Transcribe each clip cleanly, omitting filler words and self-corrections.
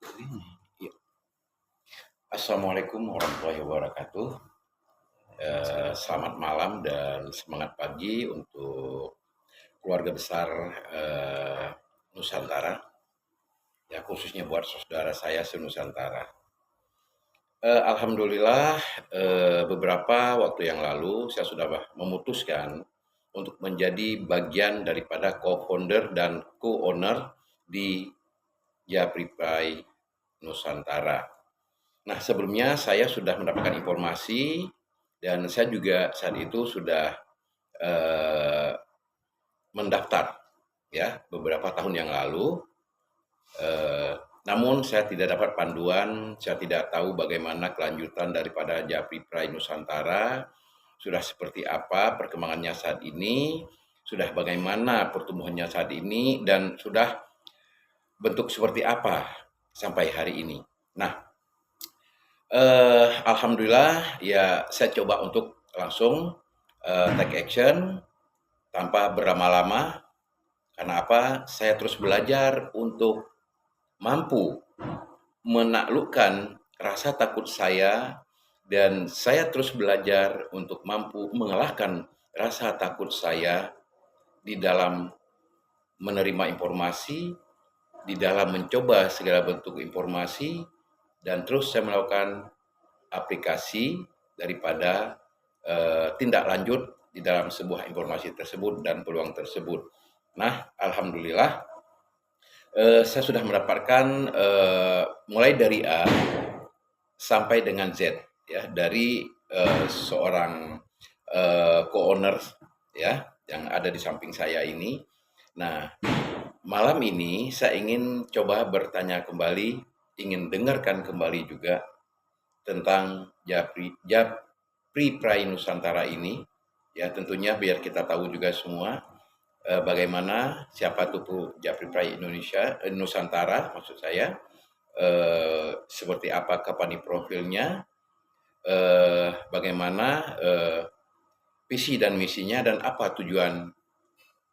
Iya. Assalamualaikum warahmatullahi wabarakatuh. Selamat malam dan semangat pagi untuk keluarga besar Nusantara, ya khususnya buat saudara saya se-Nusantara. Alhamdulillah beberapa waktu yang lalu saya sudah memutuskan untuk menjadi bagian daripada co-founder dan co-owner di Japripai Nusantara. Nah, sebelumnya saya sudah mendapatkan informasi dan saya juga saat itu sudah eh, mendaftar ya beberapa tahun yang lalu. Eh, Namun saya tidak dapat panduan, saya tidak tahu bagaimana kelanjutan daripada Japri Pride Nusantara, sudah seperti apa perkembangannya saat ini, sudah bagaimana pertumbuhannya saat ini, dan sudah bentuk seperti apa sampai hari ini. Nah, alhamdulillah ya saya coba untuk langsung take action tanpa berlama-lama. Karena apa? Saya terus belajar untuk mampu menaklukkan rasa takut saya dan saya terus belajar untuk mampu mengalahkan rasa takut saya di dalam menerima informasi, di dalam mencoba segala bentuk informasi, dan terus saya melakukan aplikasi daripada tindak lanjut di dalam sebuah informasi tersebut dan peluang tersebut. Nah, alhamdulillah saya sudah mendapatkan mulai dari A sampai dengan Z ya dari seorang co-owner ya yang ada di samping saya ini. Nah, malam ini saya ingin coba bertanya kembali, ingin dengarkan kembali juga tentang Japri Pride Nusantara ini, ya tentunya biar kita tahu juga semua bagaimana siapa tuh Japri Pride Indonesia Nusantara maksud saya, seperti apa company profilnya, bagaimana visi dan misinya dan apa tujuan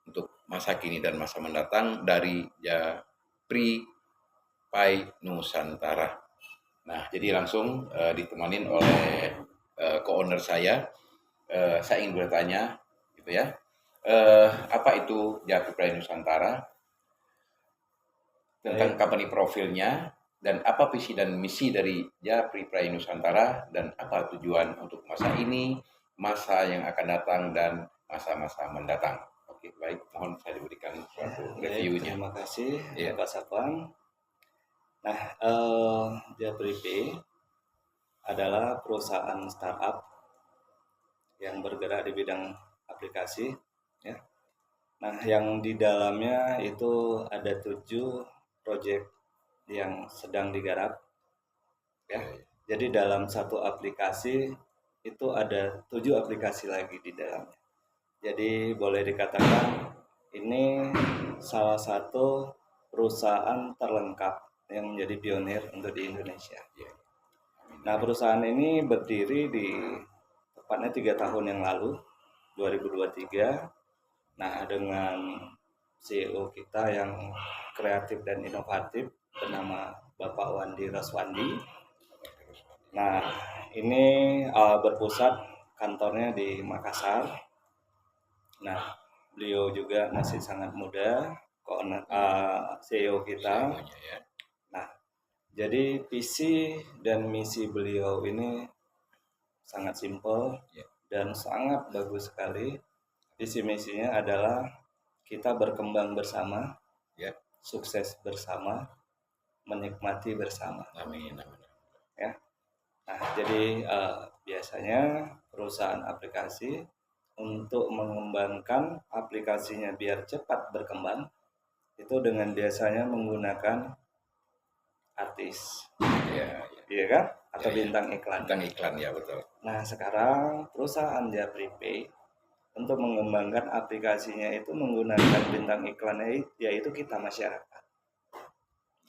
untuk masa kini dan masa mendatang dari Japri Pride Nusantara. Nah, jadi langsung ditemanin oleh co-owner saya ingin bertanya, gitu ya, apa itu Japri Pride Nusantara, tentang company profilnya, dan apa visi dan misi dari Japri Pride Nusantara, dan apa tujuan untuk masa ini, masa yang akan datang, dan masa-masa mendatang. Oke, baik, mohon saya diberikan suatu reviewnya. Terima kasih Iya. Pak Sapang. Nah, Japripe adalah perusahaan startup yang bergerak di bidang aplikasi. Ya. Nah, yang di dalamnya itu ada 7 proyek yang sedang digarap. Ya. Jadi dalam satu aplikasi itu ada 7 aplikasi lagi di dalamnya. Jadi boleh dikatakan ini salah satu perusahaan terlengkap yang menjadi pionir untuk di Indonesia. Nah, perusahaan ini berdiri di tepatnya 3 tahun yang lalu, 2023. Nah, dengan CEO kita yang kreatif dan inovatif bernama Bapak Wandi Raswandi. Nah, ini berpusat kantornya di Makassar. Nah, beliau juga masih sangat muda, CEO kita. Nah, jadi visi dan misi beliau ini sangat simpel dan sangat bagus sekali. Visi misinya adalah kita berkembang bersama, sukses bersama, menikmati bersama. Amin. Ya. Nah, jadi biasanya perusahaan aplikasi untuk mengembangkan aplikasinya biar cepat berkembang itu dengan biasanya menggunakan artis, iya kan? Atau bintang iklan. Bintang iklan, ya betul. Nah, sekarang perusahaan Japripe untuk mengembangkan aplikasinya itu menggunakan bintang iklannya, yaitu kita masyarakat.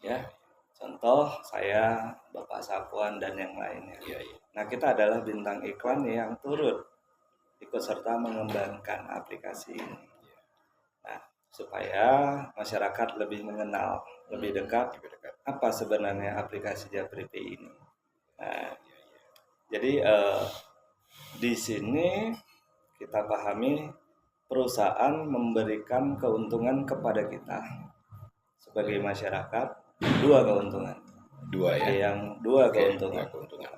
Ya, contoh saya, Bapak Sapuan dan yang lainnya. Nah, kita adalah bintang iklan yang turut ikut serta mengembangkan aplikasi ini. Nah, supaya masyarakat lebih mengenal, lebih dekat apa sebenarnya aplikasi Japripay ini. Nah, jadi di sini kita pahami perusahaan memberikan keuntungan kepada kita sebagai masyarakat, dua keuntungan. Dua ya. Dua Oke, keuntungan. dua keuntungan.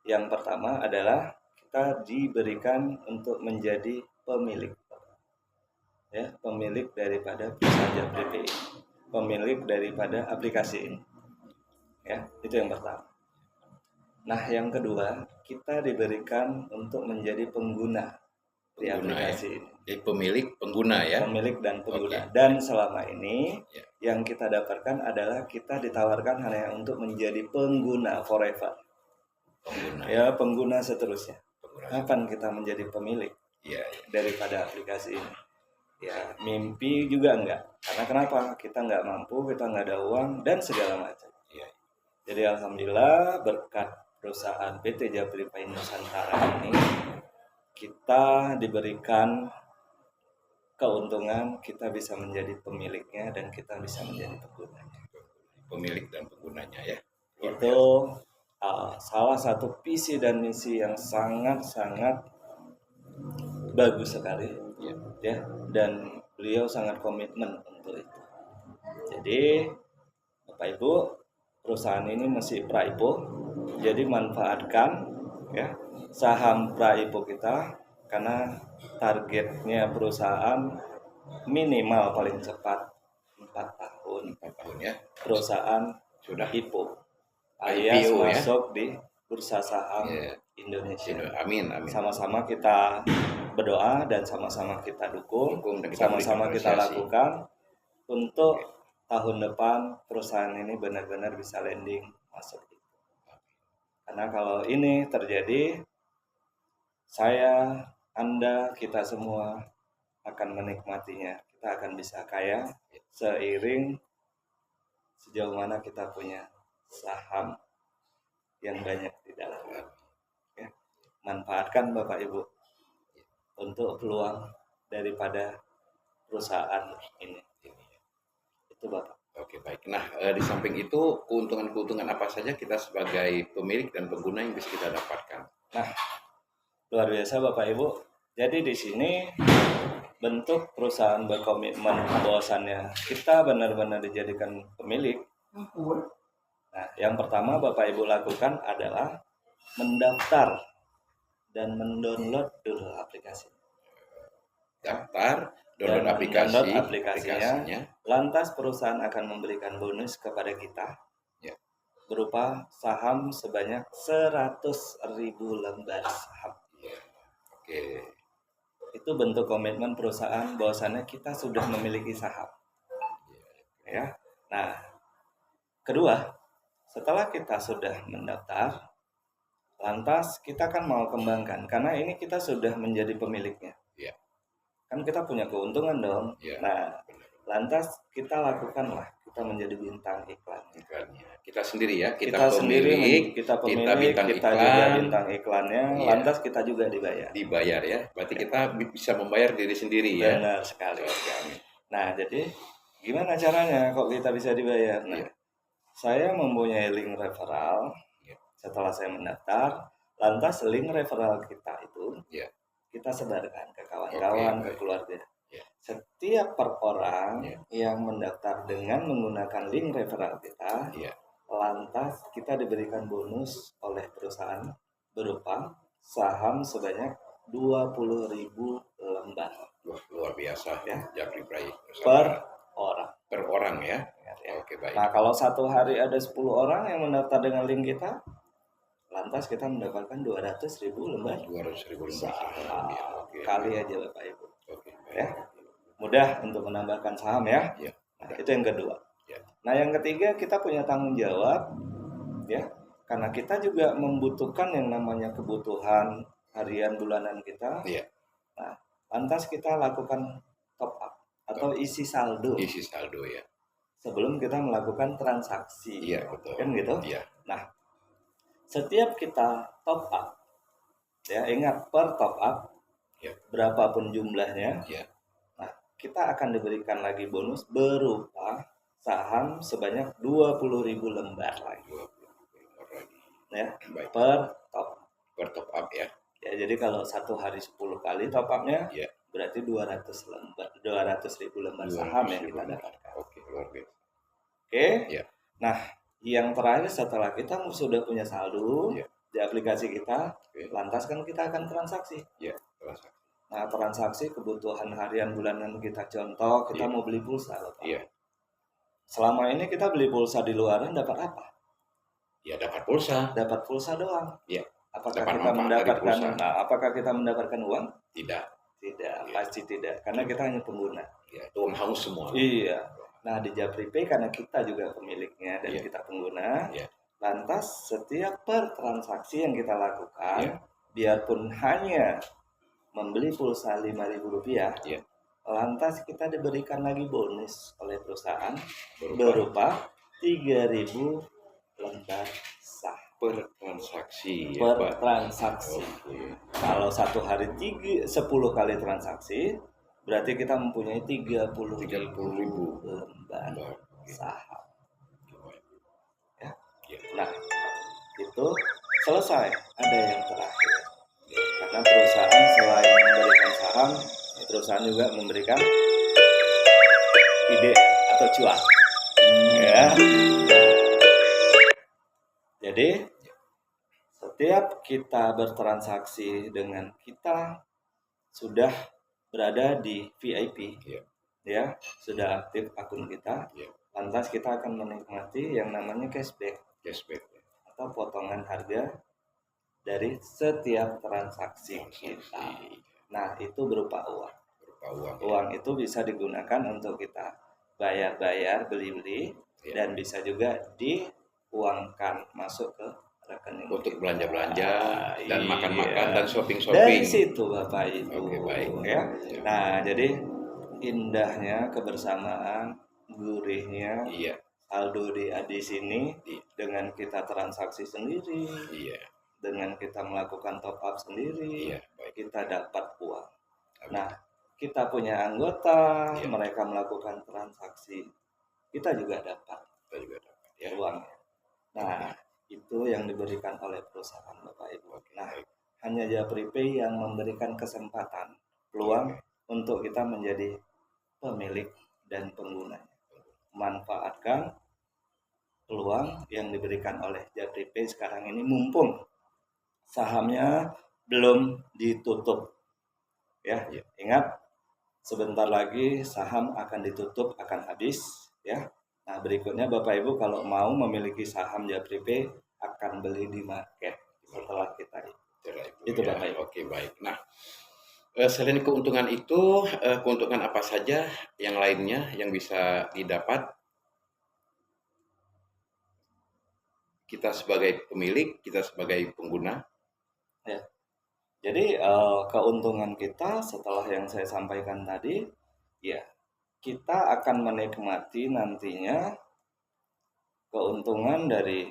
Yang pertama adalah kita diberikan untuk menjadi pemilik, ya, pemilik daripada perusahaan Japripay, pemilik daripada aplikasi ini, ya, itu yang pertama. Nah, yang kedua, kita diberikan untuk menjadi pengguna di aplikasi ini. Jadi pemilik, pengguna ya. Pemilik dan pengguna. Oke. Dan selama ini Ya. yang kita dapatkan adalah kita ditawarkan hanya untuk menjadi pengguna forever. Pengguna. Ya, pengguna seterusnya. Pengguna. Kapan kita menjadi pemilik Ya. daripada aplikasi ini? Ya, mimpi juga enggak. Karena kenapa? Kita enggak mampu, kita enggak ada uang, dan segala macam. Ya. Jadi alhamdulillah berkat perusahaan PT Japripay Nusantara ini, kita diberikan keuntungan, kita bisa menjadi pemiliknya dan kita bisa menjadi penggunanya. Pemilik dan penggunanya ya. Itu salah satu visi dan misi yang sangat-sangat bagus sekali, ya, dan beliau sangat komitmen untuk itu. Jadi Bapak Ibu, perusahaan ini masih Praipo, jadi manfaatkan ya saham Praipo kita, karena targetnya perusahaan minimal paling cepat 4 tahun. 4 tahun ya. Perusahaan Sudah IPO alias IPO, ya. masuk di bursa saham Ya. Indonesia. Amin, amin. Sama-sama kita berdoa dan sama-sama kita dukung Dan kita sama-sama kita apresiasi. lakukan untuk tahun depan perusahaan ini benar-benar bisa landing masuk. Karena kalau ini terjadi, saya, Anda, kita semua akan menikmatinya. Kita akan bisa kaya seiring sejauh mana kita punya saham yang banyak di dalamnya. Ya. Manfaatkan Bapak Ibu untuk peluang daripada perusahaan ini. Itu Bapak. Oke, baik. Nah, di samping itu keuntungan-keuntungan apa saja kita sebagai pemilik dan pengguna yang bisa kita dapatkan? Nah, luar biasa Bapak Ibu. Jadi di sini bentuk perusahaan berkomitmen bahwasannya kita benar-benar dijadikan pemilik. Nah, yang pertama Bapak Ibu lakukan adalah mendaftar dan mendownload dulu aplikasi. Daftar, download aplikasinya. Lantas perusahaan akan memberikan bonus kepada kita Ya. berupa saham sebanyak 100.000 lembar saham. Ya. Oke. Itu bentuk komitmen perusahaan bahwasannya kita sudah memiliki saham. Ya. Nah, kedua, setelah kita sudah mendaftar, lantas kita kan mau kembangkan karena ini kita sudah menjadi pemiliknya. Ya. Kan kita punya keuntungan dong. Ya. Nah, lantas kita lakukanlah, kita menjadi bintang iklan. Iklannya. Kita sendiri ya, Kita pemilik, kita bintang kita iklan, juga bintang iklannya, Iya. lantas kita juga dibayar. Dibayar ya. Berarti kita bisa membayar diri sendiri ya. Benar sekali. Oke, amin. Nah, jadi gimana caranya kok kita bisa dibayar? Nah, Iya. saya mempunyai link referral. Iya. Setelah saya mendaftar, lantas link referral kita itu Iya. kita sebarkan ke kawan-kawan, Oke, ke keluarga. Iya. Setiap per orang Iya. yang mendaftar dengan menggunakan link referral kita, Iya. lantas kita diberikan bonus oleh perusahaan berupa saham sebanyak 20.000 lembar. Wah, luar biasa Ya. Japripay Per orang. per orang ya. Ya. Oke, baik. Nah, kalau satu hari ada 10 orang yang mendaftar dengan link kita, lantas kita mendapatkan 200.000 lembar 200.000 lembar saham. saham ya. Oke. Kali aja Bapak Ibu. Oke, baik. Ya. Mudah untuk menambahkan saham ya. Ya. Nah, itu yang kedua. Ya. Nah, yang ketiga kita punya tanggung jawab ya. Karena kita juga membutuhkan yang namanya kebutuhan harian bulanan kita. Iya. Nah, lantas kita lakukan top up atau isi saldo Isi saldo ya. sebelum kita melakukan transaksi. Iya, betul. Kan gitu? Iya. Nah, setiap kita top up, ya ingat per top up, Ya. berapapun jumlahnya, Iya. nah kita akan diberikan lagi bonus berupa saham sebanyak 20.000 lembar lagi 20 lembar lagi. ya Baik. per Top up ya. ya. Jadi kalau satu hari 10 kali top up-nya Ya. berarti 200.000 lembar saham yang kita 200.000 lembar. dapatkan. Oke, luar biasa. Oke. Ya. Nah, yang terakhir setelah kita sudah punya saldo Ya. di aplikasi kita, Oke. lantas kan kita akan transaksi. Ya, transaksi. Nah, transaksi kebutuhan harian bulanan kita, contoh kita Iya. mau beli pulsa, Bapak. Iya. Selama ini kita beli pulsa di luaran dapat apa? Ya, dapat pulsa. Dapat pulsa doang. Iya. Apakah Dapat kita manfaat dari mendapatkan pulsa. apakah kita mendapatkan uang? Tidak. Tidak, Iya. pasti tidak. Karena kita hanya pengguna. Ya, itu haus semua. Iya. Nah, di Japripay karena kita juga pemiliknya dan Iya. kita pengguna, Iya. lantas setiap per transaksi yang kita lakukan, Iya. biarpun hanya membeli pulsa Rp5.000, Iya. lantas kita diberikan lagi bonus oleh perusahaan Berupa berupa 3.000 lembar sah per transaksi ya, per Pak. transaksi. Oke. Kalau satu hari 10 kali transaksi, berarti kita mempunyai 30.000 lembar Lembar. saham. Ya. Ya. Nah, itu selesai. Ada yang terakhir. Karena perusahaan selain memberikan saham, perusahaan juga memberikan ide atau cuan. Ya. Jadi setiap kita bertransaksi dengan kita sudah berada di VIP, Iya. ya, sudah aktif akun kita, Iya. lantas kita akan menikmati yang namanya cashback Cashback. atau potongan harga dari setiap transaksi kita. Transaksi. Nah, itu berupa uang. Berupa uang. Uang itu bisa digunakan untuk kita bayar-bayar, beli-beli, Ya. dan bisa juga diuangkan masuk ke rekening Untuk kita. belanja-belanja dan Iya. makan-makan dan Dari shopping-shopping. situ Bapak Ibu. Oke, baik. Ya. Ya. Nah, jadi indahnya kebersamaan, gurihnya Iya. saldo di sini Iya. dengan kita transaksi sendiri, Iya. dengan kita melakukan top up sendiri, Iya. Baik. kita dapat uang. Amin. Nah, kita punya anggota, Iya. mereka melakukan transaksi, kita juga dapat Kita juga dapat ya. uangnya. Nah, itu yang diberikan oleh perusahaan Bapak Ibu. Oke, Nah, baik. hanya Japripay yang memberikan kesempatan, peluang untuk kita menjadi pemilik dan penggunanya. Manfaatkan peluang yang diberikan oleh Japripay sekarang ini mumpung sahamnya belum ditutup. Ya, Iya. ingat sebentar lagi saham akan ditutup, akan habis ya. Nah, berikutnya Bapak Ibu kalau mau memiliki saham Japripay akan beli di market setelah kita itu ya. Bapak Ibu. Oke, baik. Nah, selain keuntungan itu, keuntungan apa saja yang lainnya yang bisa didapat kita sebagai pemilik, kita sebagai pengguna? Jadi keuntungan kita setelah yang saya sampaikan tadi, ya kita akan menikmati nantinya keuntungan dari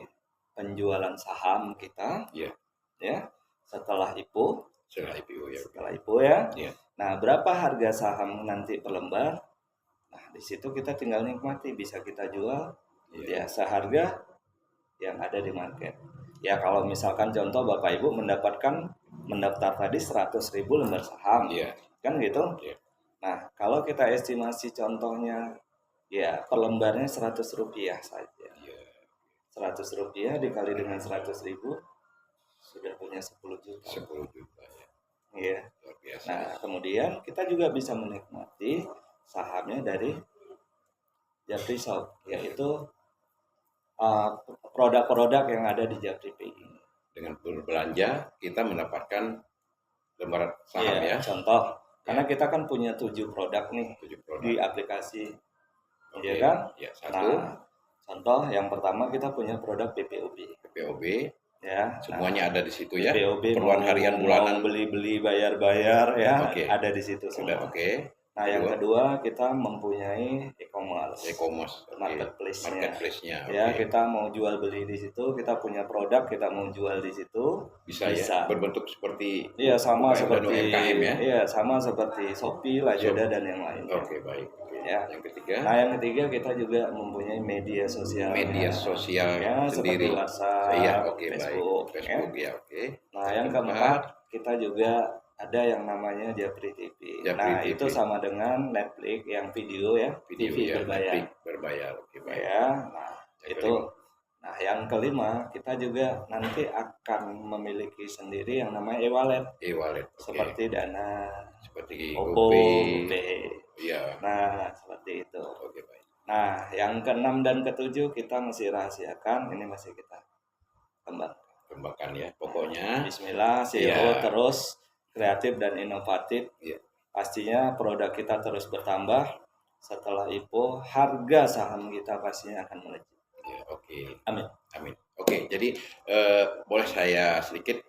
penjualan saham kita, Iya. ya setelah IPO, Setelah IPO ya. setelah IPO ya. Iya. Nah, berapa harga saham nanti per lembar? Nah, di situ kita tinggal nikmati, bisa kita jual Iya. ya seharga yang ada di market. Ya kalau misalkan contoh Bapak Ibu mendaftar tadi 100.000 lembar saham, Iya. kan gitu. Iya. Nah, kalau kita estimasi contohnya ya per lembarnya Rp100 saja. Iya. Rp100 dikali dengan 100.000 sudah punya 10 juta. 10 juta ya. Iya. Luar biasa. Nah, kemudian kita juga bisa menikmati sahamnya dari Japrishop, yaitu produk-produk yang ada di Japripay ini. Dengan berbelanja kita mendapatkan lembar saham ya. Contoh, karena kita kan punya 7 produk nih 7 produk. di aplikasi. Oke. Iya kan? Ya, satu Nah, contoh yang pertama kita punya produk PPOB. PPOB, Ya, semuanya ada di situ ya. PPOB Keperluan harian bulanan. beli-beli, bayar-bayar ya, Oke. ada di situ Sudah semua. oke. Nah, yang kedua kita mempunyai e-commerce, E-commerce, oke. marketplace-nya. Marketplace-nya, oke. Ya, kita mau jual beli di situ, kita punya produk, kita mau jual di situ. Bisa ya, berbentuk seperti Iya, sama UKM dan seperti UMKM ya. Iya, sama seperti Shopee, Lazada dan yang lain. Oke, baik. Oke. Ya. Yang ketiga, Nah, yang ketiga kita juga mempunyai media sosial. media sosial ya, sendiri. seperti WhatsApp, Iya, oke, baik. Facebook, ya. Facebook, ya, oke. Nah, yang keempat kita juga ada yang namanya Japri TV. Japri Nah, TV. itu sama dengan Netflix yang video ya, Video TV ya, berbayar. Netflix berbayar. Oke, baik. Ya, nah Yang itu. kelima. Nah, yang kelima kita juga nanti akan memiliki sendiri yang namanya e-wallet. E-wallet, oke. Seperti Dana, Seperti Oppo, GoPay. GoPay. Iya, Nah, seperti itu. oke, baik. Nah, yang keenam dan ketujuh kita masih rahasiakan, ini masih kita Kembangkan ya, pokoknya. Bismillah, CEO Iya. terus kreatif dan inovatif. Iya. Pastinya produk kita terus bertambah. Setelah IPO, harga saham kita pastinya akan melejit. Ya, oke. Amin. Amin. Oke, jadi boleh saya sedikit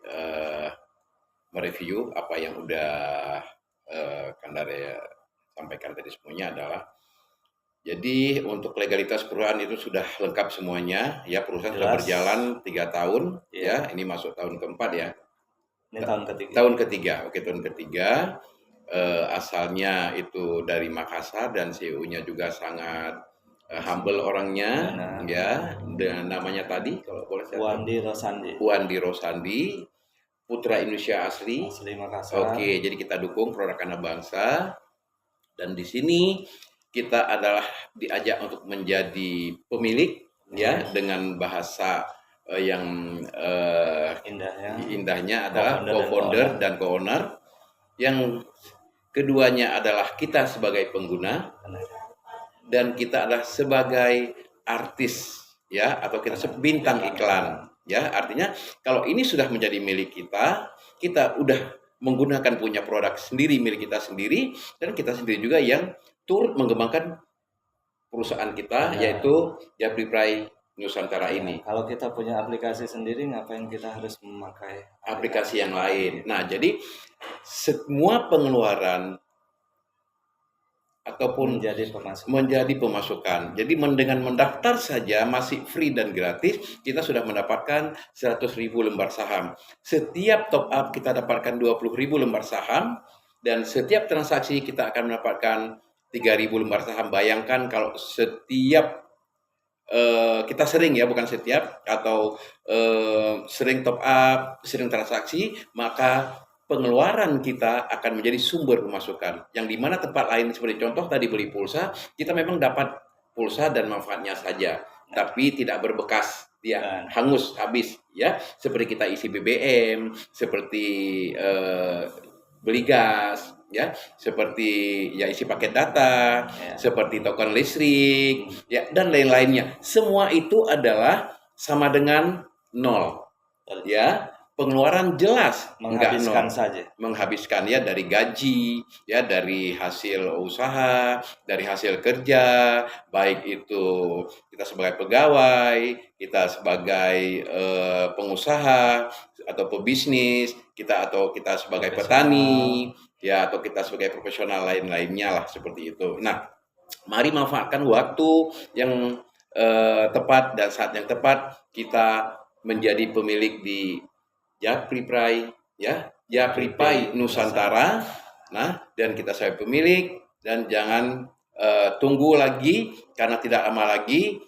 mereview apa yang udah Kandare sampaikan tadi semuanya adalah, jadi untuk legalitas perusahaan itu sudah lengkap semuanya ya, perusahaan sudah Jelas. berjalan 3 tahun Iya. ya, ini masuk tahun keempat ya. Ini tahun ketiga. Tahun ketiga, oke, tahun ketiga. Asalnya itu dari Makassar dan CEO-nya juga sangat humble orangnya. Benar. Ya, dengan namanya tadi kalau boleh saya tahu. Wandi Rosandi. Wandi Rosandi, putra Indonesia asli. Asli Makassar. Oke, jadi kita dukung produk anak bangsa, dan di sini kita adalah diajak untuk menjadi pemilik ya, dengan bahasa yang indahnya adalah co-founder dan co-owner. Yang keduanya adalah kita sebagai pengguna, dan kita adalah sebagai artis ya, atau kita bintang iklan ya. Artinya kalau ini sudah menjadi milik kita, kita udah menggunakan punya produk sendiri milik kita sendiri, dan kita sendiri juga yang turut mengembangkan perusahaan kita, yaitu Japri Pride Nusantara ini. Kalau kita punya aplikasi sendiri, ngapain kita harus memakai aplikasi yang lain? Nah, jadi semua pengeluaran ataupun menjadi pemasukan. Jadi dengan mendaftar saja masih free dan gratis, kita sudah mendapatkan 100.000 lembar saham. Setiap top up kita dapatkan 20.000 lembar saham, dan setiap transaksi kita akan mendapatkan 3.000 lembar saham. Bayangkan kalau setiap kita sering ya, bukan setiap, atau sering top up, sering transaksi, maka pengeluaran kita akan menjadi sumber pemasukan. Yang dimana tempat lain seperti contoh tadi beli pulsa, kita memang dapat pulsa dan manfaatnya saja, tapi tidak berbekas, dia hangus habis ya. Seperti kita isi BBM, seperti beli gas ya, seperti ya isi paket data, seperti token listrik ya, dan lain-lainnya. Semua itu adalah sama dengan nol ya. Pengeluaran jelas menghabiskan saja, menghabiskan ya, dari gaji ya, dari hasil usaha, dari hasil kerja, baik itu kita sebagai pegawai, kita sebagai pengusaha atau pebisnis, kita sebagai petani ya, atau kita sebagai profesional lain-lainnya lah, seperti itu. Nah, mari manfaatkan waktu yang tepat dan saat yang tepat kita menjadi pemilik di Japri Pride ya, Japri Pride Nusantara. Nah, dan kita sebagai pemilik, dan jangan tunggu lagi, karena tidak lama lagi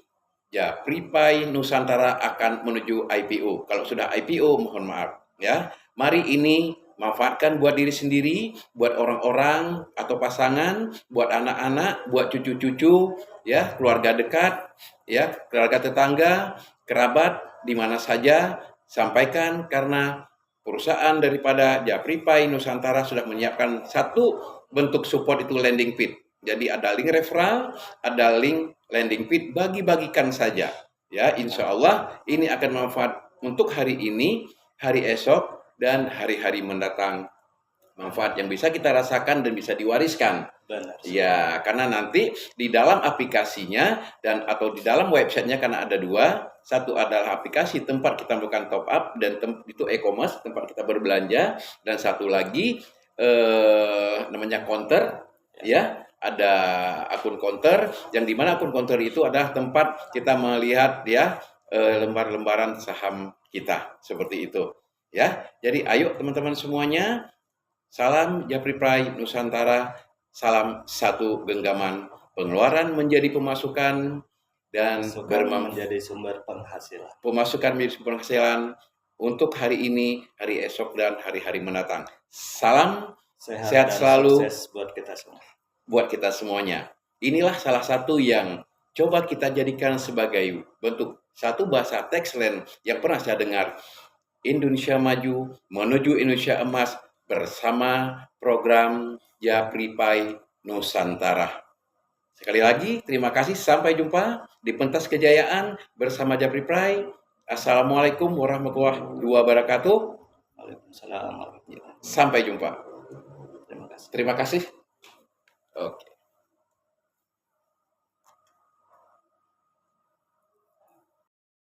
Japri Pride Nusantara akan menuju IPO. Kalau sudah IPO, mohon maaf ya. Mari ini manfaatkan buat diri sendiri, buat orang-orang atau pasangan, buat anak-anak, buat cucu-cucu ya, keluarga dekat ya, keluarga tetangga, kerabat, di mana saja. Sampaikan, karena perusahaan daripada Japri Pride Nusantara sudah menyiapkan satu bentuk support, itu landing page. Jadi ada link referral, ada link landing page, bagi-bagikan saja ya. Insya Allah ini akan manfaat untuk hari ini, hari esok, dan hari-hari mendatang. Manfaat yang bisa kita rasakan dan bisa diwariskan. Benar. Ya, karena nanti di dalam aplikasinya dan atau di dalam websitenya, karena ada dua. Satu adalah aplikasi tempat kita melakukan top up, dan itu e-commerce, tempat kita berbelanja. Dan satu lagi namanya counter ya. Ada akun counter, yang dimana akun counter itu adalah tempat kita melihat ya lembar-lembaran saham kita, seperti itu ya. Jadi ayo teman-teman semuanya, salam Japri Pride Nusantara, salam satu genggaman pengeluaran menjadi pemasukan, dan Masukan menjadi sumber penghasilan. pemasukan menjadi sumber penghasilan untuk hari ini, hari esok, dan hari-hari mendatang. Salam sehat Dan selalu sukses buat kita semua. buat kita semuanya. Inilah salah satu yang coba kita jadikan sebagai bentuk satu bahasa tagline yang pernah saya dengar. Indonesia Maju menuju Indonesia Emas bersama program Japripai Nusantara. Sekali lagi, terima kasih. Sampai jumpa di pentas kejayaan bersama Japripai. Assalamualaikum warahmatullahi wabarakatuh. Waalaikumsalam warahmatullahi wabarakatuh. Sampai jumpa. Terima kasih. Terima kasih. Oke.